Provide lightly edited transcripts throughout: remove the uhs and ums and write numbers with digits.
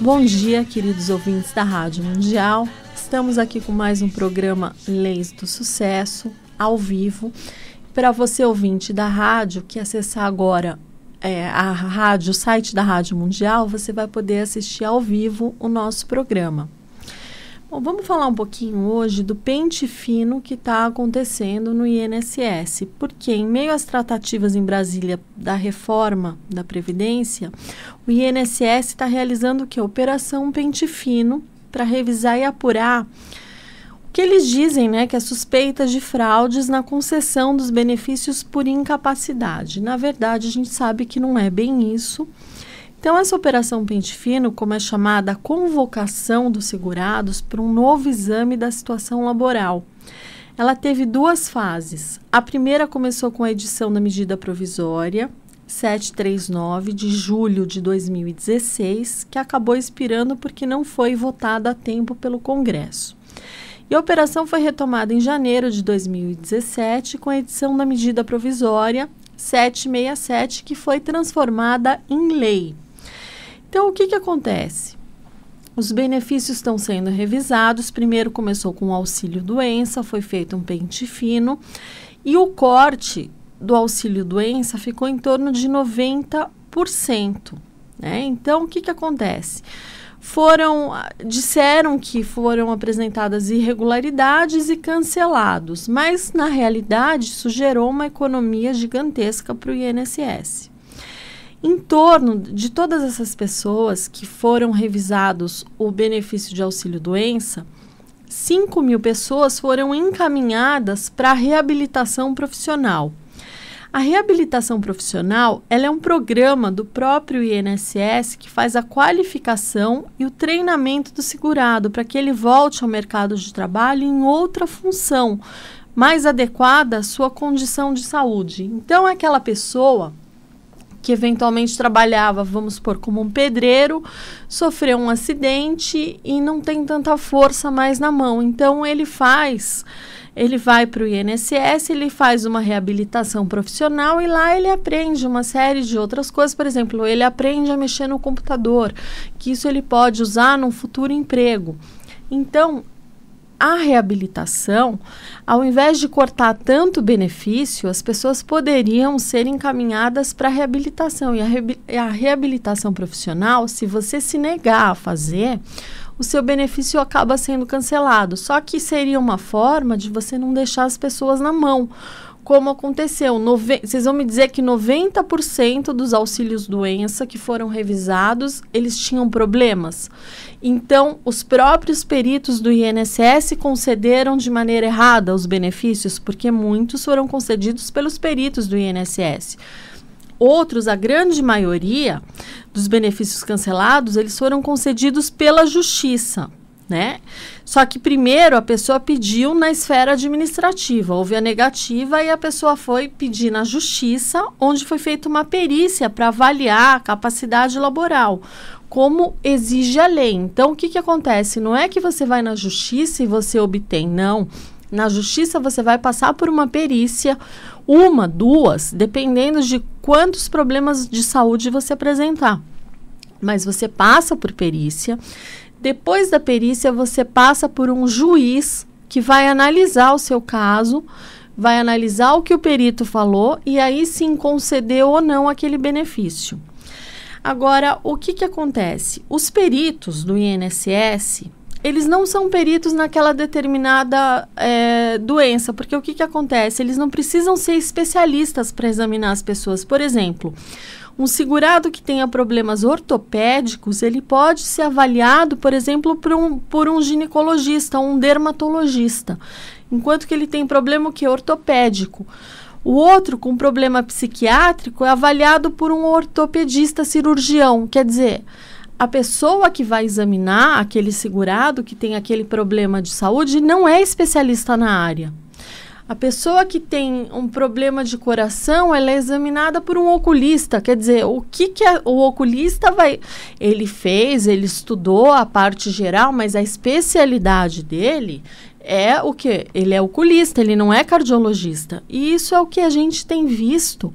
Bom dia, queridos ouvintes da Rádio Mundial. Estamos aqui com mais um programa Leis do Sucesso, ao vivo. Para você, ouvinte da rádio, que acessar agora o site da Rádio Mundial, você vai poder assistir ao vivo o nosso programa. Bom, vamos falar um pouquinho hoje do pente fino que está acontecendo no INSS, porque em meio às tratativas em Brasília da reforma da Previdência, o INSS está realizando o que? Operação Pente Fino, para revisar e apurar o que eles dizem, né, que é suspeita de fraudes na concessão dos benefícios por incapacidade. Na verdade, a gente sabe que não é bem isso. Então, essa operação Pente Fino, como é chamada, a convocação dos segurados para um novo exame da situação laboral. Ela teve duas fases. A primeira começou com a edição da medida provisória 739 de julho de 2016, que acabou expirando porque não foi votada a tempo pelo Congresso. E a operação foi retomada em janeiro de 2017 com a edição da medida provisória 767, que foi transformada em lei. Então, o que acontece? Os benefícios estão sendo revisados. Primeiro começou com o auxílio-doença, foi feito um pente fino, e o corte do auxílio-doença ficou em torno de 90%. Né? Então, o que acontece? Disseram que foram apresentadas irregularidades e cancelados, mas, na realidade, isso gerou uma economia gigantesca para o INSS. Em torno de todas essas pessoas que foram revisados o benefício de auxílio-doença, 5.000 pessoas foram encaminhadas para a reabilitação profissional. A reabilitação profissional, ela é um programa do próprio INSS que faz a qualificação e o treinamento do segurado para que ele volte ao mercado de trabalho em outra função, mais adequada à sua condição de saúde. Então, aquela pessoa que eventualmente trabalhava, vamos supor, como um pedreiro, sofreu um acidente e não tem tanta força mais na mão. Então, ele vai para o INSS, ele faz uma reabilitação profissional e lá ele aprende uma série de outras coisas. Por exemplo, ele aprende a mexer no computador, que isso ele pode usar num futuro emprego. Então, a reabilitação, ao invés de cortar tanto benefício, as pessoas poderiam ser encaminhadas para a reabilitação. E a reabilitação profissional, se você se negar a fazer, o seu benefício acaba sendo cancelado. Só que seria uma forma de você não deixar as pessoas na mão, como aconteceu. Vocês vão me dizer que 90% dos auxílios-doença que foram revisados, eles tinham problemas. Então, os próprios peritos do INSS concederam de maneira errada os benefícios, porque muitos foram concedidos pelos peritos do INSS. Outros, a grande maioria dos benefícios cancelados, eles foram concedidos pela Justiça, né? Só que primeiro a pessoa pediu na esfera administrativa, houve a negativa e a pessoa foi pedir na Justiça, onde foi feita uma perícia para avaliar a capacidade laboral, como exige a lei. Então, o que acontece? Não é que você vai na Justiça e você obtém, não. Na Justiça você vai passar por uma perícia, uma, duas, dependendo de quantos problemas de saúde você apresentar. Mas você passa por perícia. Depois da perícia, você passa por um juiz que vai analisar o seu caso, vai analisar o que o perito falou e aí sim conceder ou não aquele benefício. Agora, o que acontece? Os peritos do INSS, eles não são peritos naquela determinada doença, porque o que acontece? Eles não precisam ser especialistas para examinar as pessoas. Por exemplo, um segurado que tenha problemas ortopédicos, ele pode ser avaliado, por exemplo, por um ginecologista, um dermatologista, enquanto que ele tem problema ortopédico. O outro, com problema psiquiátrico, é avaliado por um ortopedista cirurgião. Quer dizer, a pessoa que vai examinar aquele segurado que tem aquele problema de saúde não é especialista na área. A pessoa que tem um problema de coração, ela é examinada por um oculista. Quer dizer, o oculista vai... Ele estudou a parte geral, mas a especialidade dele é o quê? Ele é oculista, ele não é cardiologista. E isso é o que a gente tem visto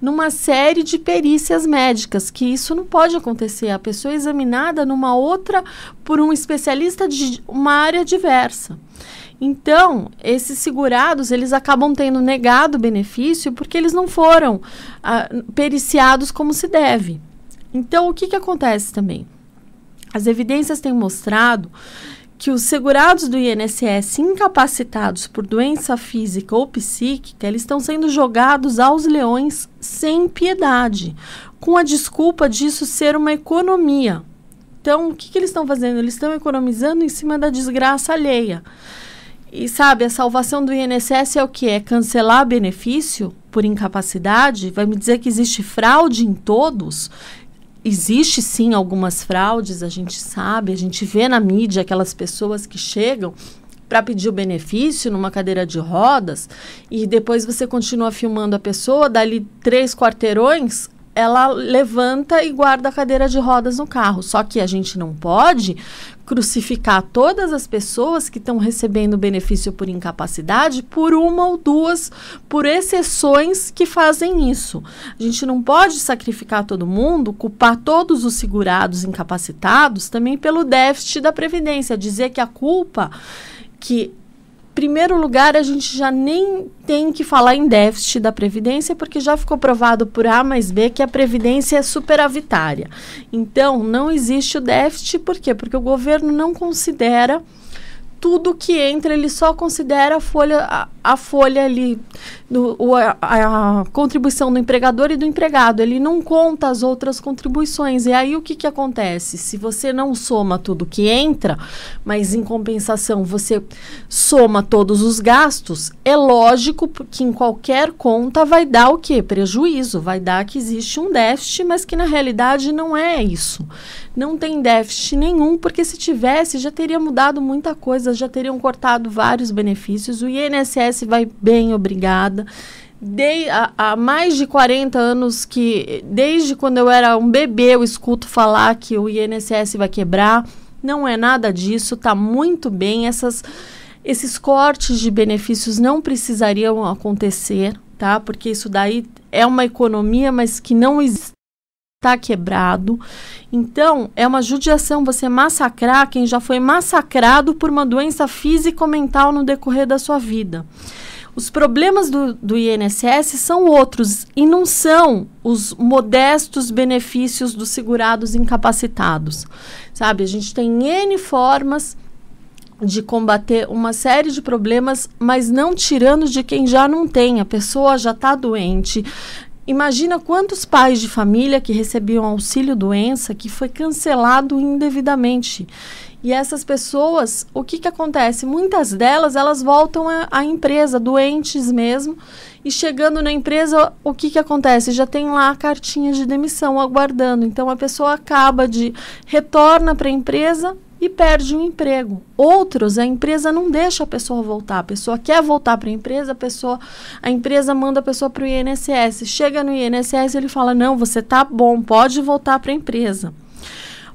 numa série de perícias médicas, que isso não pode acontecer. A pessoa é examinada numa outra, por um especialista de uma área diversa. Então, esses segurados, eles acabam tendo negado o benefício porque eles não foram periciados como se deve. Então, o que acontece também? As evidências têm mostrado que os segurados do INSS incapacitados por doença física ou psíquica, eles estão sendo jogados aos leões sem piedade, com a desculpa disso ser uma economia. Então, o que eles estão fazendo? Eles estão economizando em cima da desgraça alheia. E sabe, a salvação do INSS é o quê? É cancelar benefício por incapacidade? Vai me dizer que existe fraude em todos? Existe sim algumas fraudes, a gente sabe, a gente vê na mídia aquelas pessoas que chegam para pedir o benefício numa cadeira de rodas e depois você continua filmando a pessoa, dali 3 quarteirões, ela levanta e guarda a cadeira de rodas no carro. Só que a gente não pode crucificar todas as pessoas que estão recebendo benefício por incapacidade por uma ou duas, por exceções que fazem isso. A gente não pode sacrificar todo mundo, culpar todos os segurados incapacitados também pelo déficit da Previdência, dizer que a culpa, que em primeiro lugar, a gente já nem tem que falar em déficit da Previdência, porque já ficou provado por A mais B que a Previdência é superavitária. Então, não existe o déficit, por quê? Porque o governo não considera tudo que entra, ele só considera a folha ali, a contribuição do empregador e do empregado. Ele não conta as outras contribuições. E aí o que acontece? Se você não soma tudo que entra, mas em compensação você soma todos os gastos, é lógico que em qualquer conta vai dar o quê? Prejuízo. Vai dar que existe um déficit, mas que na realidade não é isso. Não tem déficit nenhum, porque se tivesse, já teria mudado muita coisa, já teriam cortado vários benefícios. O INSS vai bem, obrigada. Há mais de 40 anos que, desde quando eu era um bebê, eu escuto falar que o INSS vai quebrar. Não é nada disso, está muito bem. Esses cortes de benefícios não precisariam acontecer, tá? Porque isso daí é uma economia, mas que não existe. Está quebrado. Então, é uma judiação você massacrar quem já foi massacrado por uma doença física ou mental no decorrer da sua vida. Os problemas do INSS são outros e não são os modestos benefícios dos segurados incapacitados. Sabe, a gente tem N formas de combater uma série de problemas, mas não tirando de quem já não tem. A pessoa já está doente. Imagina quantos pais de família que recebiam auxílio-doença que foi cancelado indevidamente. E essas pessoas, o que acontece? Muitas delas, elas voltam à empresa, doentes mesmo, e chegando na empresa, o que acontece? Já tem lá a cartinha de demissão aguardando. Então, a pessoa retorna para a empresa e perde o emprego. Outros, a empresa não deixa a pessoa voltar. A pessoa quer voltar para a empresa, a empresa manda a pessoa para o INSS. Chega no INSS, ele fala, não, você tá bom, pode voltar para a empresa.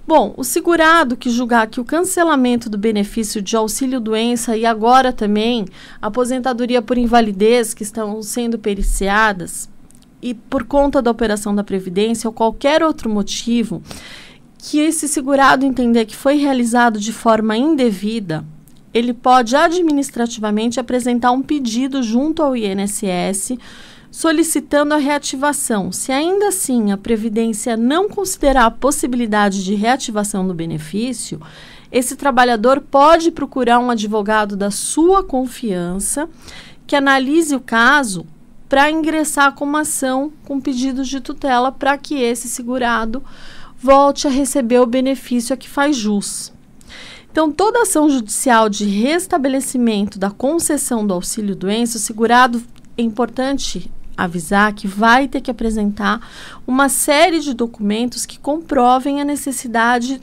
Bom, o segurado que julgar que o cancelamento do benefício de auxílio-doença e agora também a aposentadoria por invalidez que estão sendo periciadas e por conta da operação da Previdência ou qualquer outro motivo, que esse segurado entender que foi realizado de forma indevida, ele pode administrativamente apresentar um pedido junto ao INSS solicitando a reativação. Se ainda assim a Previdência não considerar a possibilidade de reativação do benefício, esse trabalhador pode procurar um advogado da sua confiança que analise o caso para ingressar com uma ação com pedidos de tutela para que esse segurado volte a receber o benefício a que faz jus. Então, toda ação judicial de restabelecimento da concessão do auxílio-doença, o segurado, é importante avisar que vai ter que apresentar uma série de documentos que comprovem a necessidade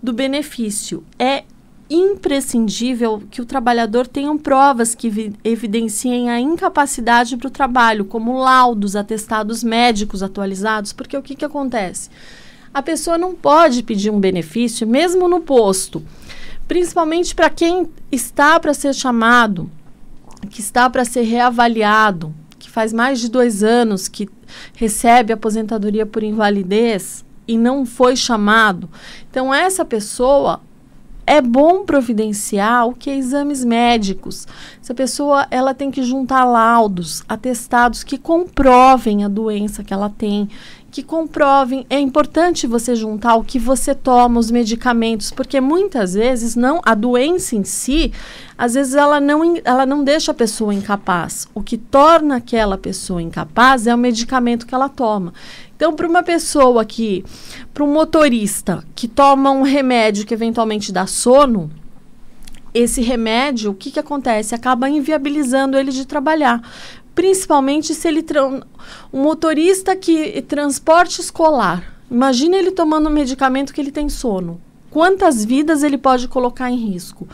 do benefício. É imprescindível que o trabalhador tenha provas que evidenciem a incapacidade para o trabalho, como laudos, atestados médicos atualizados, porque o que acontece? A pessoa não pode pedir um benefício, mesmo no posto, principalmente para quem está para ser chamado, que está para ser reavaliado, que faz mais de 2 anos que recebe aposentadoria por invalidez e não foi chamado. Então, essa pessoa, é bom providenciar o que é exames médicos. Essa pessoa, ela tem que juntar laudos, atestados que comprovem a doença que ela tem, que comprovem. É importante você juntar o que você toma, os medicamentos, porque muitas vezes a doença em si, às vezes ela não deixa a pessoa incapaz. O que torna aquela pessoa incapaz é o medicamento que ela toma. Então, para uma pessoa para um motorista que toma um remédio que eventualmente dá sono, esse remédio, o que acontece? Acaba inviabilizando ele de trabalhar. Principalmente se ele... um motorista que transporte escolar. Imagina ele tomando um medicamento que ele tem sono. Quantas vidas ele pode colocar em risco?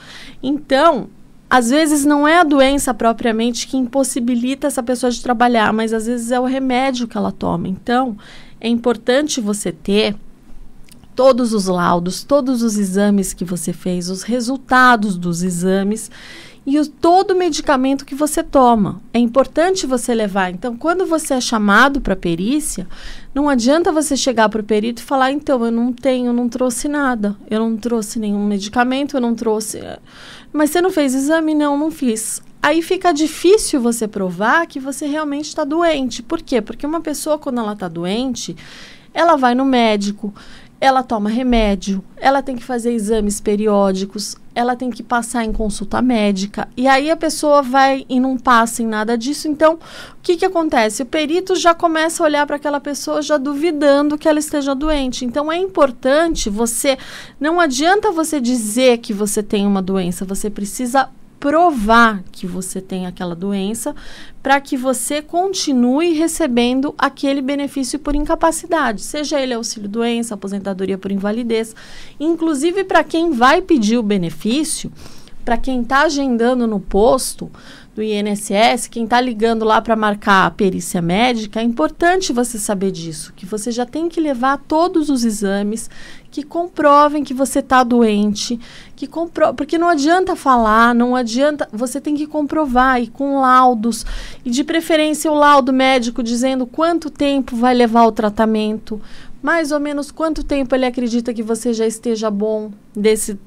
Então, às vezes não é a doença propriamente que impossibilita essa pessoa de trabalhar, mas às vezes é o remédio que ela toma. Então, é importante você ter todos os laudos, todos os exames que você fez, os resultados dos exames e todo o medicamento que você toma. É importante você levar. Então, quando você é chamado para perícia, não adianta você chegar para o perito e falar, então, eu não trouxe nada. Eu não trouxe nenhum medicamento, eu não trouxe... Mas você não fez exame? Não fiz. Aí fica difícil você provar que você realmente está doente. Por quê? Porque uma pessoa, quando ela está doente, ela vai no médico, ela toma remédio, ela tem que fazer exames periódicos, ela tem que passar em consulta médica, e aí a pessoa vai e não passa em nada disso. Então, o que acontece? O perito já começa a olhar para aquela pessoa já duvidando que ela esteja doente. Então, é importante não adianta você dizer que você tem uma doença, você precisa provar que você tem aquela doença para que você continue recebendo aquele benefício por incapacidade, seja ele auxílio-doença, aposentadoria por invalidez. Inclusive, para quem vai pedir o benefício, para quem está agendando no posto do INSS, quem está ligando lá para marcar a perícia médica, é importante você saber disso, que você já tem que levar todos os exames que comprovem que você está doente, porque não adianta falar, não adianta, você tem que comprovar, e com laudos, e de preferência o laudo médico dizendo quanto tempo vai levar o tratamento, mais ou menos quanto tempo ele acredita que você já esteja bom desse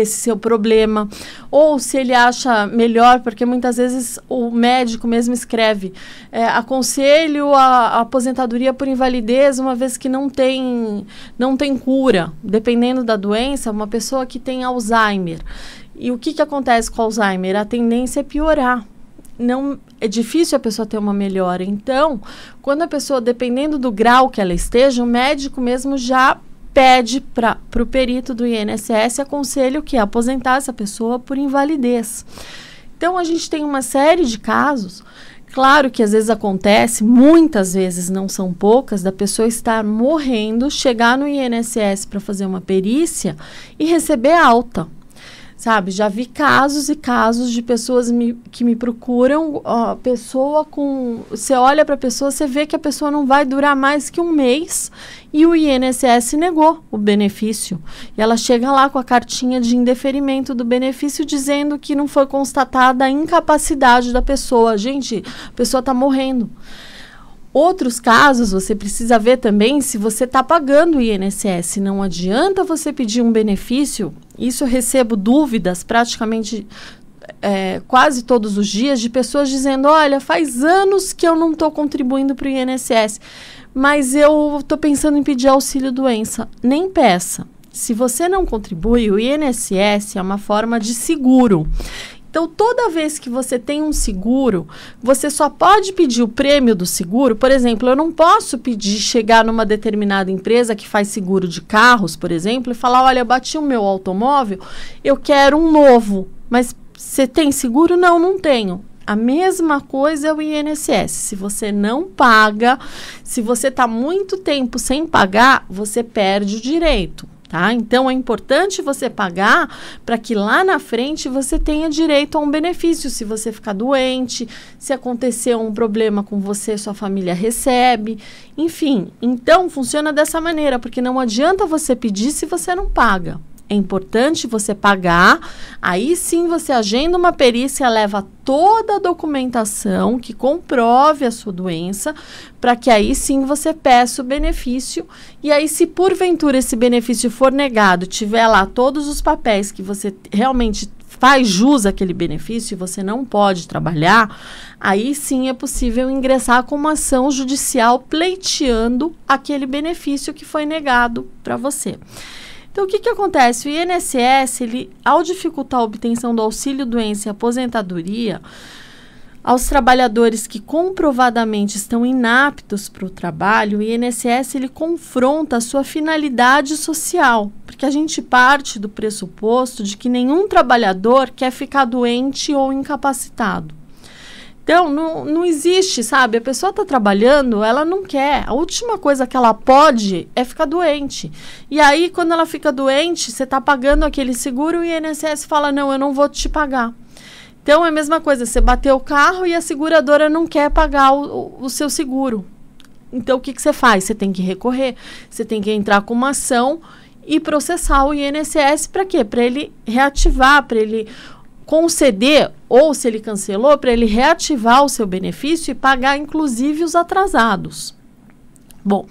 seu problema, ou se ele acha melhor, porque muitas vezes o médico mesmo escreve, aconselho a aposentadoria por invalidez, uma vez que não tem cura, dependendo da doença, uma pessoa que tem Alzheimer. E o que acontece com Alzheimer? A tendência é piorar. Não, é difícil a pessoa ter uma melhora. Então, quando a pessoa, dependendo do grau que ela esteja, o médico mesmo já pede para o perito do INSS aconselho que aposentar essa pessoa por invalidez. Então, a gente tem uma série de casos, claro que às vezes acontece, muitas vezes, não são poucas, da pessoa estar morrendo, chegar no INSS para fazer uma perícia e receber alta. Sabe, já vi casos e casos de pessoas que me procuram, você olha para a pessoa, você vê que a pessoa não vai durar mais que um mês e o INSS negou o benefício. E ela chega lá com a cartinha de indeferimento do benefício dizendo que não foi constatada a incapacidade da pessoa. Gente, a pessoa está morrendo. Outros casos, você precisa ver também se você está pagando o INSS. Não adianta você pedir um benefício. Isso eu recebo dúvidas praticamente quase todos os dias de pessoas dizendo, olha, faz anos que eu não estou contribuindo para o INSS, mas eu estou pensando em pedir auxílio-doença. Nem peça. Se você não contribui, o INSS é uma forma de seguro. Então, toda vez que você tem um seguro, você só pode pedir o prêmio do seguro. Por exemplo, eu não posso chegar numa determinada empresa que faz seguro de carros, por exemplo, e falar, olha, eu bati o meu automóvel, eu quero um novo. Mas você tem seguro? Não, não tenho. A mesma coisa é o INSS. Se você não paga, se você está muito tempo sem pagar, você perde o direito. Tá? Então, é importante você pagar para que lá na frente você tenha direito a um benefício. Se você ficar doente, se acontecer um problema com você, sua família recebe. Enfim, então funciona dessa maneira, porque não adianta você pedir se você não paga. É importante você pagar, aí sim você agenda uma perícia, leva toda a documentação que comprove a sua doença, para que aí sim você peça o benefício. E aí, se porventura esse benefício for negado, tiver lá todos os papéis que você realmente faz jus àquele benefício e você não pode trabalhar, aí sim é possível ingressar com uma ação judicial pleiteando aquele benefício que foi negado para você. Então, o que acontece? O INSS, ele, ao dificultar a obtenção do auxílio-doença e aposentadoria, aos trabalhadores que comprovadamente estão inaptos para o trabalho, o INSS ele confronta a sua finalidade social, porque a gente parte do pressuposto de que nenhum trabalhador quer ficar doente ou incapacitado. Então, não existe, sabe? A pessoa está trabalhando, ela não quer. A última coisa que ela pode é ficar doente. E aí, quando ela fica doente, você está pagando aquele seguro e o INSS fala, não, eu não vou te pagar. Então, é a mesma coisa, você bateu o carro e a seguradora não quer pagar o seu seguro. Então, o que você faz? Você tem que recorrer, você tem que entrar com uma ação e processar o INSS para quê? Para ele reativar, para ele conceder, ou se ele cancelou, para ele reativar o seu benefício e pagar, inclusive, os atrasados. Bom,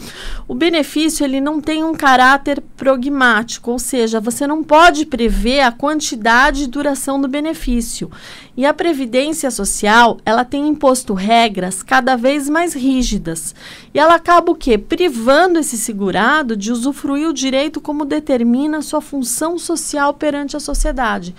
o benefício ele não tem um caráter pragmático, ou seja, você não pode prever a quantidade e duração do benefício. E a Previdência Social, ela tem imposto regras cada vez mais rígidas. E ela acaba o quê? Privando esse segurado de usufruir o direito como determina a sua função social perante a sociedade.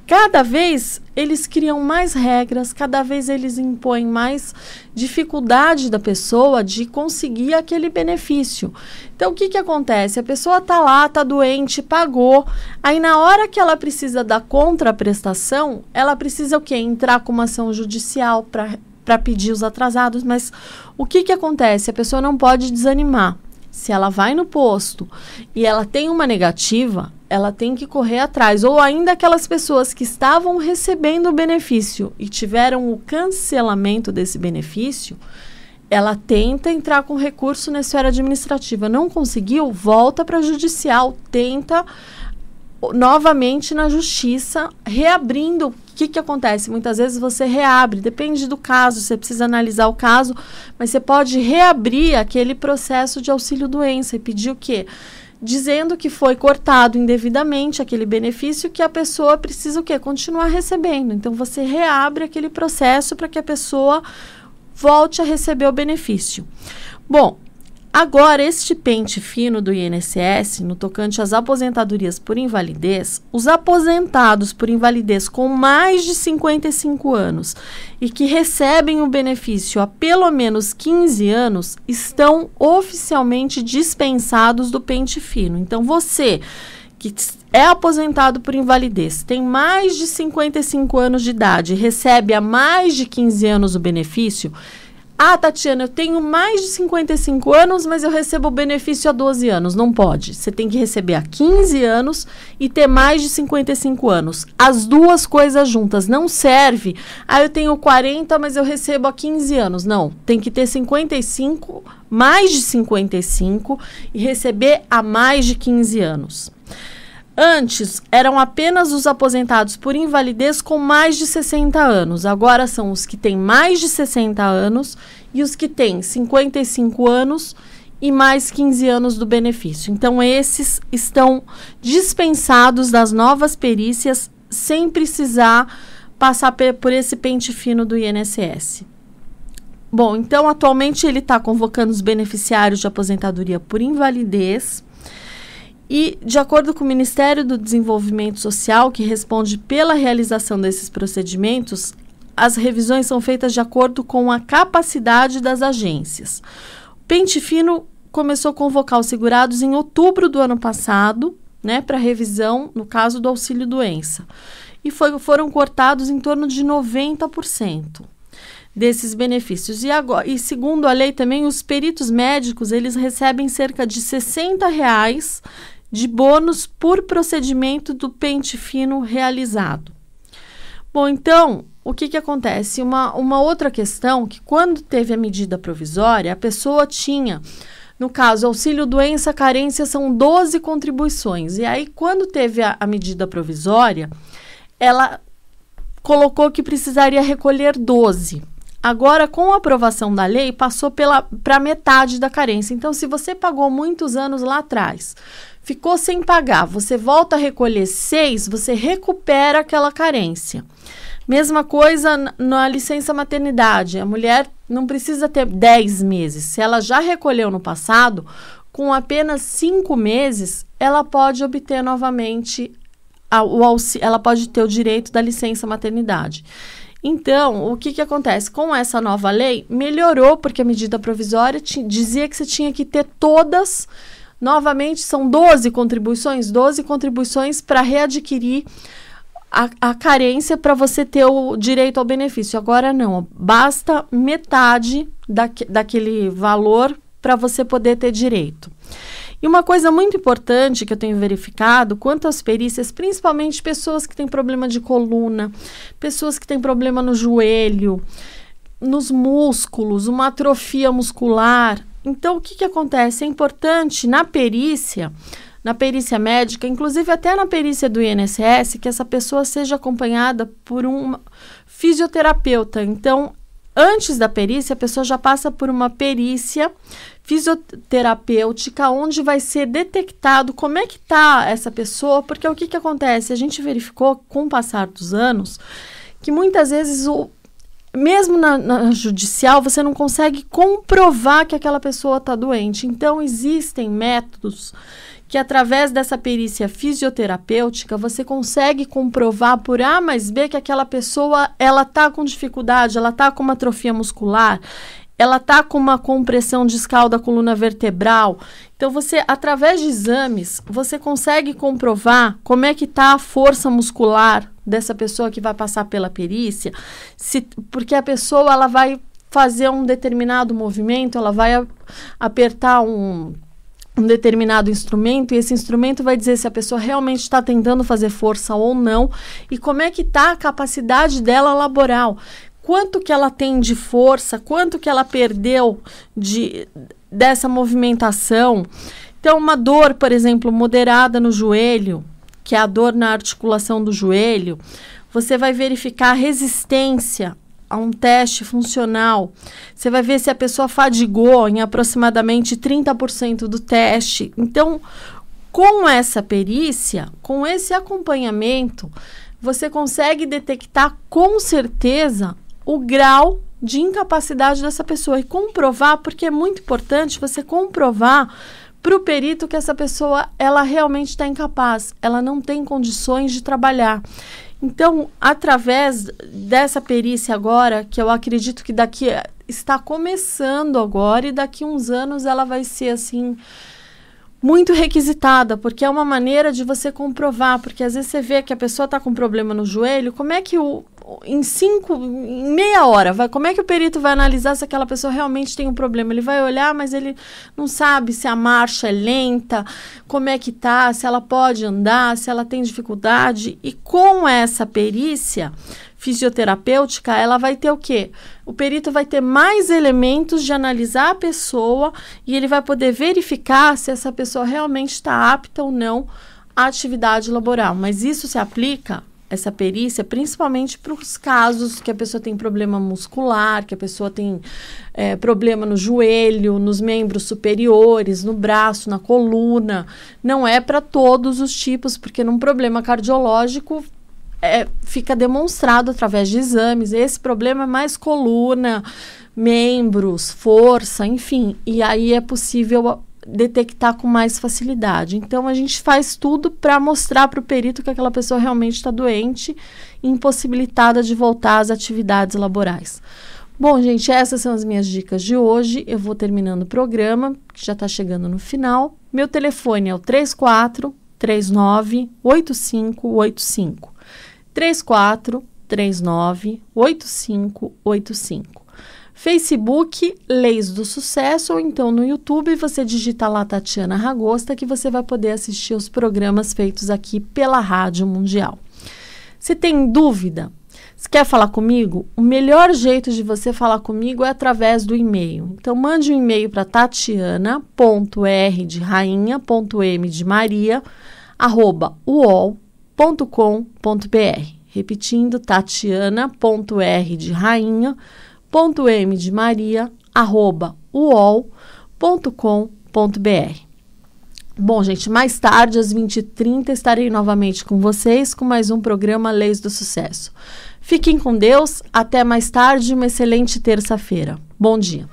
Cada vez eles criam mais regras, cada vez eles impõem mais dificuldade da pessoa de conseguir aquele benefício. Então, o que acontece? A pessoa está lá, está doente, pagou. Aí, na hora que ela precisa da contraprestação, ela precisa o quê? Entrar com uma ação judicial para pedir os atrasados. Mas o que acontece? A pessoa não pode desanimar. Se ela vai no posto e ela tem uma negativa, ela tem que correr atrás. Ou ainda aquelas pessoas que estavam recebendo o benefício e tiveram o cancelamento desse benefício, ela tenta entrar com recurso na esfera administrativa. Não conseguiu, volta para a judicial, tenta novamente na justiça, reabrindo. O que acontece? Muitas vezes você reabre, depende do caso, você precisa analisar o caso, mas você pode reabrir aquele processo de auxílio-doença e pedir o quê? Dizendo que foi cortado indevidamente aquele benefício que a pessoa precisa o quê? Continuar recebendo. Então, você reabre aquele processo para que a pessoa volte a receber o benefício. Bom, agora, este pente fino do INSS, no tocante às aposentadorias por invalidez, os aposentados por invalidez com mais de 55 anos e que recebem o benefício há pelo menos 15 anos estão oficialmente dispensados do pente fino. Então, você que é aposentado por invalidez, tem mais de 55 anos de idade e recebe há mais de 15 anos o benefício. Ah, Tatiana, eu tenho mais de 55 anos, mas eu recebo o benefício há 12 anos. Não pode. Você tem que receber há 15 anos e ter mais de 55 anos. As duas coisas juntas. Não serve. Ah, eu tenho 40, mas eu recebo há 15 anos. Não. Tem que ter 55, mais de 55 e receber há mais de 15 anos. Antes, eram apenas os aposentados por invalidez com mais de 60 anos. Agora são os que têm mais de 60 anos e os que têm 55 anos e mais 15 anos do benefício. Então, esses estão dispensados das novas perícias sem precisar passar por esse pente fino do INSS. Bom, então, atualmente ele está convocando os beneficiários de aposentadoria por invalidez. E, de acordo com o Ministério do Desenvolvimento Social, que responde pela realização desses procedimentos, as revisões são feitas de acordo com a capacidade das agências. O pente fino começou a convocar os segurados em outubro do ano passado, né, para revisão, no caso do auxílio-doença. E foram cortados em torno de 90% desses benefícios. E segundo a lei também, os peritos médicos, eles recebem cerca de R$60 de bônus por procedimento do pente fino realizado. Bom, então, o que acontece? Uma outra questão, que quando teve a medida provisória, a pessoa tinha No caso, auxílio doença, carência são 12 contribuições. E aí, quando teve a medida provisória, ela colocou que precisaria recolher 12. Agora, com a aprovação da lei, passou para metade da carência. Então, se você pagou muitos anos lá atrás, ficou sem pagar, você volta a recolher 6, você recupera aquela carência. Mesma coisa na licença maternidade. A mulher não precisa ter 10 meses. Se ela já recolheu no passado, com apenas 5 meses, ela pode obter novamente ela pode ter o direito da licença maternidade. Então, o que acontece? Com essa nova lei, melhorou, porque a medida provisória dizia que você tinha que ter todas, novamente, são 12 contribuições para readquirir a carência para você ter o direito ao benefício. Agora não, basta metade daquele valor para você poder ter direito. E uma coisa muito importante que eu tenho verificado, quanto às perícias, principalmente pessoas que têm problema de coluna, pessoas que têm problema no joelho, nos músculos, uma atrofia muscular. Então, o que acontece? É importante na perícia médica, inclusive até na perícia do INSS, que essa pessoa seja acompanhada por um fisioterapeuta. Então, antes da perícia, a pessoa já passa por uma perícia fisioterapêutica, onde vai ser detectado como é que está essa pessoa, porque o que acontece? A gente verificou, com o passar dos anos, que muitas vezes, mesmo na judicial, você não consegue comprovar que aquela pessoa está doente. Então, existem métodos que, através dessa perícia fisioterapêutica, você consegue comprovar por A mais B que aquela pessoa, ela está com dificuldade, ela está com uma atrofia muscular, ela está com uma compressão discal da coluna vertebral. Então, você, através de exames, você consegue comprovar como é que está a força muscular dessa pessoa que vai passar pela perícia, porque a pessoa, ela vai fazer um determinado movimento, ela vai apertar um determinado instrumento, e esse instrumento vai dizer se a pessoa realmente está tentando fazer força ou não, e como é que está a capacidade dela laboral. Quanto que ela tem de força, quanto que ela perdeu dessa movimentação. Então, uma dor, por exemplo, moderada no joelho, que é a dor na articulação do joelho, você vai verificar a resistência a um teste funcional. Você vai ver se a pessoa fadigou em aproximadamente 30% do teste. Então, com essa perícia, com esse acompanhamento, você consegue detectar com certeza o grau de incapacidade dessa pessoa e comprovar, porque é muito importante você comprovar para o perito que essa pessoa, ela realmente está incapaz, ela não tem condições de trabalhar. Então, através dessa perícia agora, que eu acredito que está começando agora, e daqui uns anos ela vai ser assim muito requisitada, porque é uma maneira de você comprovar, porque às vezes você vê que a pessoa está com problema no joelho, como é que em meia hora, como é que o perito vai analisar se aquela pessoa realmente tem um problema? Ele vai olhar, mas ele não sabe se a marcha é lenta, como é que tá, se ela pode andar, se ela tem dificuldade. E com essa perícia fisioterapêutica, ela vai ter o quê? O perito vai ter mais elementos de analisar a pessoa e ele vai poder verificar se essa pessoa realmente está apta ou não à atividade laboral. Mas isso se aplica, essa perícia, principalmente para os casos que a pessoa tem problema muscular, que a pessoa tem problema no joelho, nos membros superiores, no braço, na coluna. Não é para todos os tipos, porque num problema cardiológico fica demonstrado através de exames. Esse problema é mais coluna, membros, força, enfim. E aí é possível detectar com mais facilidade. Então, a gente faz tudo para mostrar para o perito que aquela pessoa realmente está doente e impossibilitada de voltar às atividades laborais. Bom, gente, essas são as minhas dicas de hoje. Eu vou terminando o programa, que já está chegando no final. Meu telefone é o 3439-8585. 3439-8585. Facebook, Leis do Sucesso, ou então no YouTube você digita lá Tatiana Ragosta, que você vai poder assistir os programas feitos aqui pela Rádio Mundial. Se tem dúvida, Você quer falar comigo? O melhor jeito de você falar comigo é através do e-mail. Então, mande um e-mail para tatiana.r.de rainha.uol.com.br. Repetindo, tatiana.r.de.maria@uol.com.br. Bom, gente, mais tarde, às 20h30, estarei novamente com vocês com mais um programa Leis do Sucesso. Fiquem com Deus, até mais tarde, uma excelente terça-feira. Bom dia.